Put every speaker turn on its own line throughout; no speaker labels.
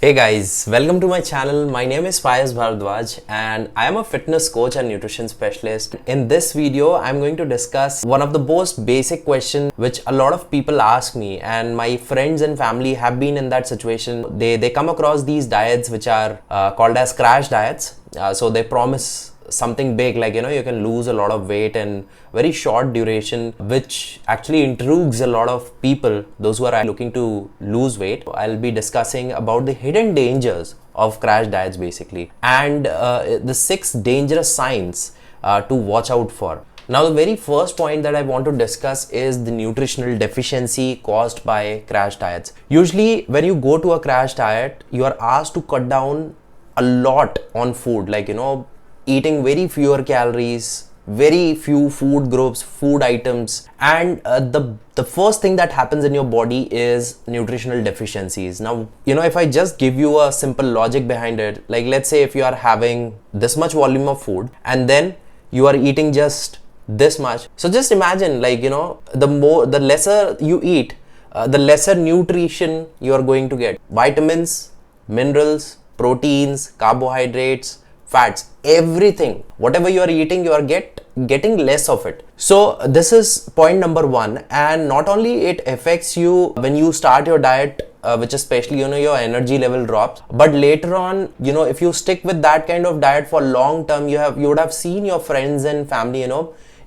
Hey guys, welcome to my channel. My name is Payas Bharadwaj and I am a fitness coach and nutrition specialist. In this video, I'm going to discuss one of the most basic questions which a lot of people ask me, and my friends and family have been in that situation. They come across these diets which are called as crash diets. So they promise something big, like you can lose a lot of weight in very short duration, which actually intrigues a lot of people, those who are looking to lose weight. I'll be discussing about the hidden dangers of crash diets basically, and the 6 dangerous signs to watch out for. Now, the very first point that I want to discuss is the nutritional deficiency caused by crash diets. Usually when you go to a crash diet, you are asked to cut down a lot on food, like eating very fewer calories, very few food groups, food items, and the first thing that happens in your body is nutritional deficiencies. Now, if I just give you a simple logic behind it, like let's say if you are having this much volume of food and then you are eating just this much. So just imagine, like the lesser you eat, the lesser nutrition you are going to get. Vitamins, minerals, proteins, carbohydrates, fats, everything, whatever you are eating, you are getting less of it. So this is point number 1, and not only it affects you when you start your diet, which especially your energy level drops, but later on, if you stick with that kind of diet for long term, you would have seen your friends and family,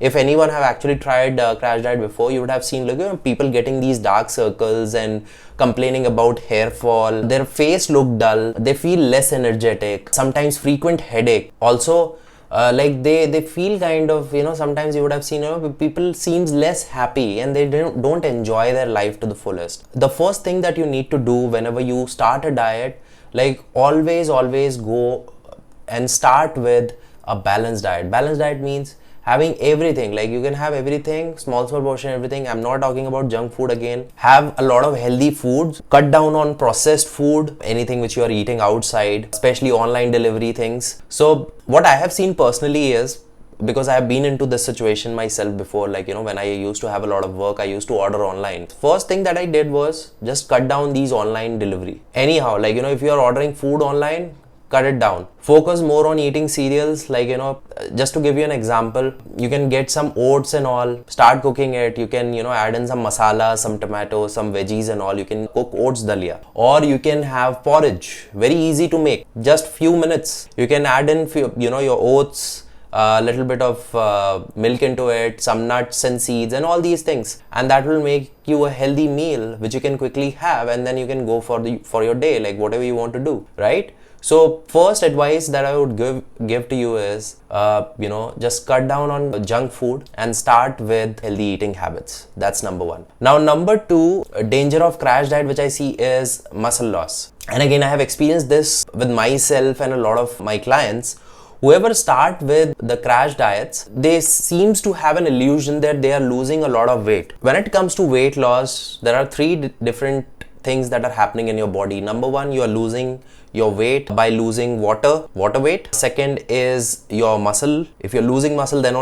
if anyone have actually tried crash diet before, you would have seen people getting these dark circles and complaining about hair fall. Their face look dull. They feel less energetic. Sometimes frequent headache. Also, like they feel kind of sometimes you would have seen people seems less happy and they don't enjoy their life to the fullest. The first thing that you need to do whenever you start a diet, like always go and start with a balanced diet. Balanced diet means having everything, like you can have everything, small portion, everything. I'm not talking about junk food again. Have a lot of healthy foods, cut down on processed food, anything which you are eating outside, especially online delivery things. So what I have seen personally is, because I have been into this situation myself before, like when I used to have a lot of work, I used to order online. First thing that I did was just cut down these online delivery. Anyhow, like if you are ordering food online, cut it down. Focus more on eating cereals, like just to give you an example, you can get some oats and all, start cooking it. You can add in some masala, some tomatoes, some veggies and all. You can cook oats dalia, or you can have porridge, very easy to make, just few minutes. You can add in your oats, a little bit of milk into it, some nuts and seeds and all these things, and that will make you a healthy meal which you can quickly have, and then you can go for your day, like whatever you want to do, right? So first advice that I would give to you is, just cut down on junk food and start with healthy eating habits. That's number 1. Now, number 2, danger of crash diet, which I see is muscle loss. And again, I have experienced this with myself and a lot of my clients. Whoever start with the crash diets, they seems to have an illusion that they are losing a lot of weight. When it comes to weight loss, there are 3 different things that are happening in your body. Number 1, you are losing your weight by losing water weight. Second is your muscle. If you're losing muscle, then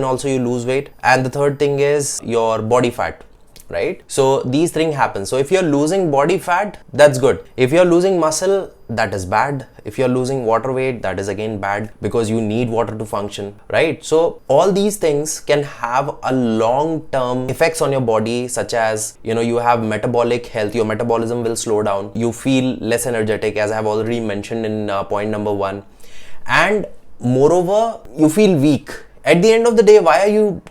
also you lose weight. And the third thing is your body fat, right? So these things happen. So if you're losing body fat, that's good. If you're losing muscle, that is bad. If you're losing water weight, that is again bad, because you need water to function, right? So all these things can have a long-term effects on your body, such as you have metabolic health, your metabolism will slow down, you feel less energetic, as I have already mentioned in point number 1, and moreover you feel weak. At the end of the day, why are you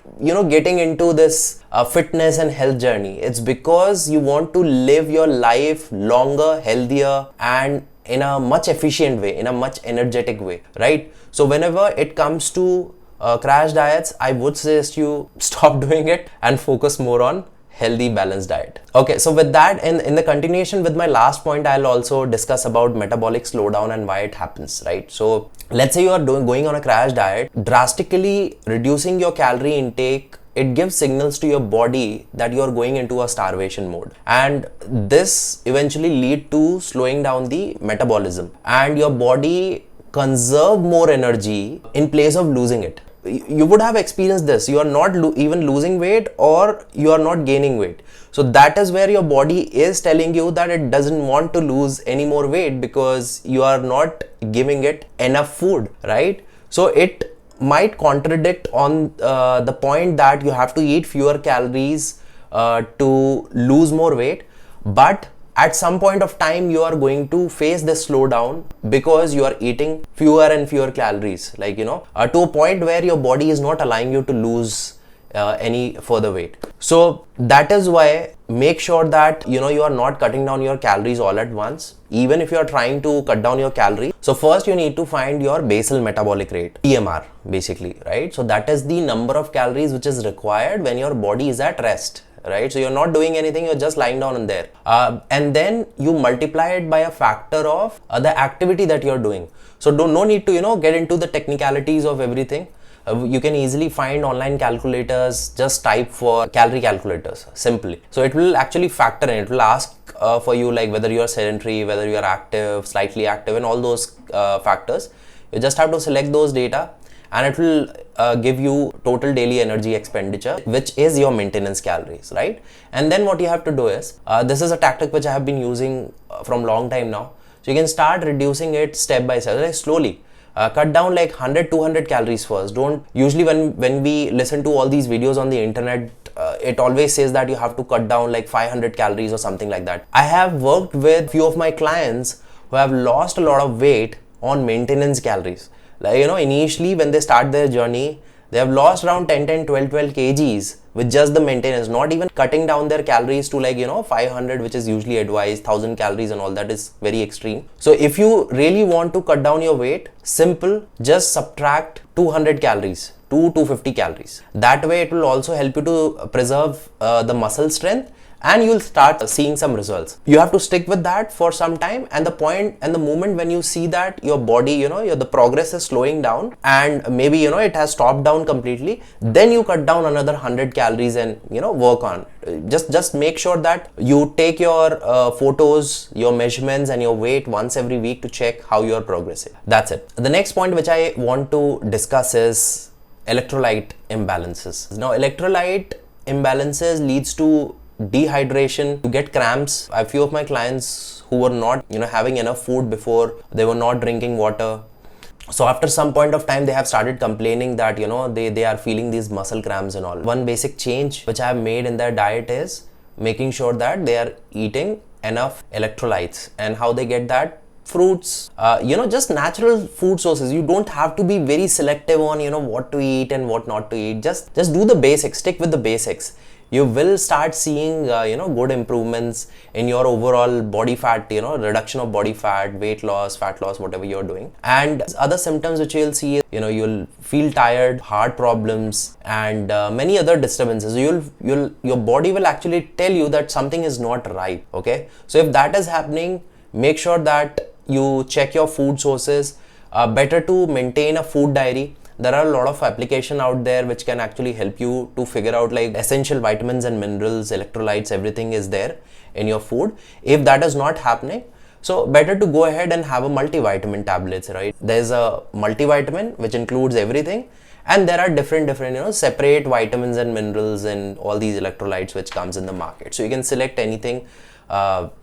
getting into this fitness and health journey? It's because you want to live your life longer, healthier, and in a much efficient way, in a much energetic way, right? So whenever it comes to crash diets, I would suggest you stop doing it and focus more on healthy balanced diet. Okay, so with that, in the continuation with my last point, I'll also discuss about metabolic slowdown and why it happens, right? So let's say you are going on a crash diet, drastically reducing your calorie intake, it gives signals to your body that you are going into a starvation mode, and this eventually lead to slowing down the metabolism, and your body conserve more energy in place of losing it. you would have experienced this. You are not even losing weight, or you are not gaining weight. So that is where your body is telling you that it doesn't want to lose any more weight, because you are not giving it enough food, right? So it might contradict on the point that you have to eat fewer calories to lose more weight, but at some point of time you are going to face this slowdown, because you are eating fewer and fewer calories, like to a point where your body is not allowing you to lose any further weight. So that is why make sure that you are not cutting down your calories all at once, even if you are trying to cut down your calories. So first you need to find your basal metabolic rate, BMR, basically, right? So that is the number of calories which is required when your body is at rest, right? So you're not doing anything, you're just lying down in there, and then you multiply it by a factor of the activity that you're doing. So no need to get into the technicalities of everything. You can easily find online calculators. Just type for calorie calculators simply, so it will actually factor in. It will ask for you like whether you are sedentary, whether you are active, slightly active, and all those factors. You just have to select those data, and it will give you total daily energy expenditure, which is your maintenance calories, right? And then what you have to do is, this is a tactic which I have been using from long time now. So you can start reducing it step by step, like slowly. Cut down like 100-200 calories first. Don't usually when we listen to all these videos on the internet, it always says that you have to cut down like 500 calories or something like that. I have worked with few of my clients who have lost a lot of weight on maintenance calories. Like initially when they start their journey, they have lost around 12 kgs with just the maintenance, not even cutting down their calories to like 500, which is usually advised. 1000 calories and all that is very extreme. So if you really want to cut down your weight, simple, just subtract 200 calories to 250 calories. That way it will also help you to preserve the muscle strength, and you'll start seeing some results. You have to stick with that for some time, and the moment when you see that your body, the progress is slowing down, and maybe it has stopped down completely, then you cut down another 100 calories and work on. Just make sure that you take your photos, your measurements, and your weight once every week to check how you are progressing. That's it. The next point which I want to discuss is electrolyte imbalances. Now, electrolyte imbalances leads to dehydration, you get cramps. I have few of my clients who were not having enough food before, they were not drinking water. So after some point of time they have started complaining that they are feeling these muscle cramps and all. One basic change which I have made in their diet is making sure that they are eating enough electrolytes. And how they get that? Fruits, just natural food sources. You don't have to be very selective on what to eat and what not to eat. Just do the basics, stick with the basics. You will start seeing good improvements in your overall body fat, reduction of body fat, weight loss, fat loss, whatever you're doing. And other symptoms which you'll see is, you'll feel tired, heart problems, and many other disturbances. Your body will actually tell you that something is not right. Okay, so if that is happening, make sure that you check your food sources. Better to maintain a food diary. There are a lot of applications out there which can actually help you to figure out like essential vitamins and minerals, electrolytes, everything is there in your food. If that is not happening, so better to go ahead and have a multivitamin tablets, right? There's a multivitamin which includes everything, and there are different separate vitamins and minerals and all these electrolytes which comes in the market. So you can select anything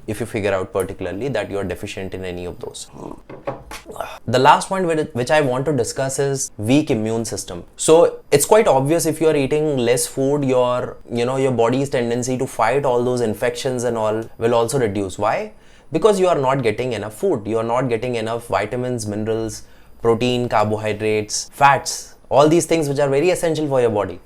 if you figure out particularly that you are deficient in any of those. The last point which I want to discuss is weak immune system. So it's quite obvious, if you are eating less food, your body's tendency to fight all those infections and all will also reduce. Why? Because you are not getting enough food. You are not getting enough vitamins, minerals, protein, carbohydrates, fats, all these things which are very essential for your body.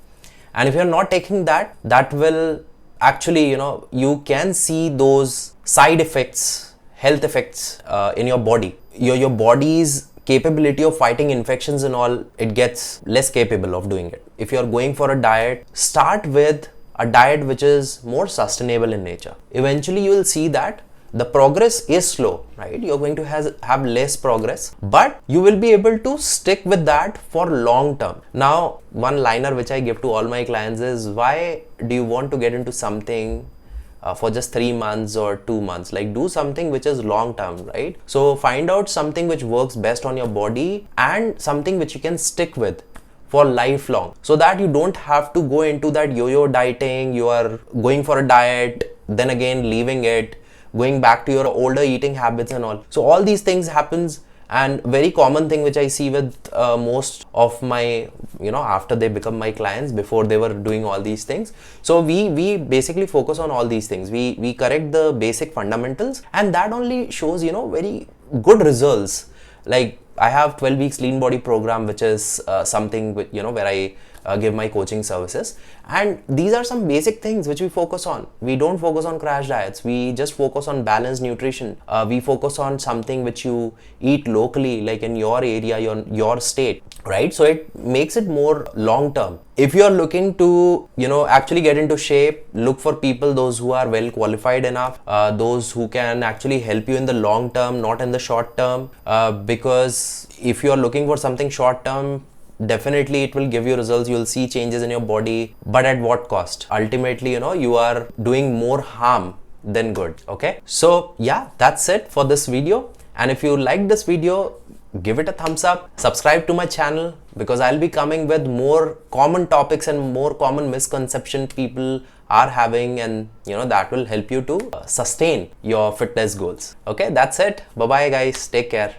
And if you're not taking that, that will actually, you can see those side effects, health effects in your body. Your body's capability of fighting infections and all, it gets less capable of doing it. If you're going for a diet, start with a diet which is more sustainable in nature. Eventually you will see that the progress is slow, right? You're going to have less progress, but you will be able to stick with that for long term. Now, one liner which I give to all my clients is, why do you want to get into something for just 3 months or 2 months? Like, do something which is long term, right? So find out something which works best on your body and something which you can stick with for lifelong, so that you don't have to go into that yo-yo dieting. You are going for a diet, then again leaving it, going back to your older eating habits and all. So all these things happens, and very common thing which I see with most of my, after they become my clients, before they were doing all these things. So we basically focus on all these things. We correct the basic fundamentals, and that only shows very good results. Like I have 12 weeks lean body program, which is something with, where I give my coaching services, and these are some basic things which we focus on. We don't focus on crash diets. We just focus on balanced nutrition. We focus on something which you eat locally, like in your area, your state, right? So it makes it more long term. If you are looking to actually get into shape, look for people, those who are well qualified enough, those who can actually help you in the long term, not in the short term, because if you are looking for something short term, definitely it will give you results. You'll see changes in your body, but at what cost? Ultimately, you are doing more harm than good. Okay, so yeah, that's it for this video. And if you like this video, give it a thumbs up, subscribe to my channel, because I'll be coming with more common topics and more common misconceptions people are having, and that will help you to sustain your fitness goals. Okay, that's it. Bye bye guys, take care.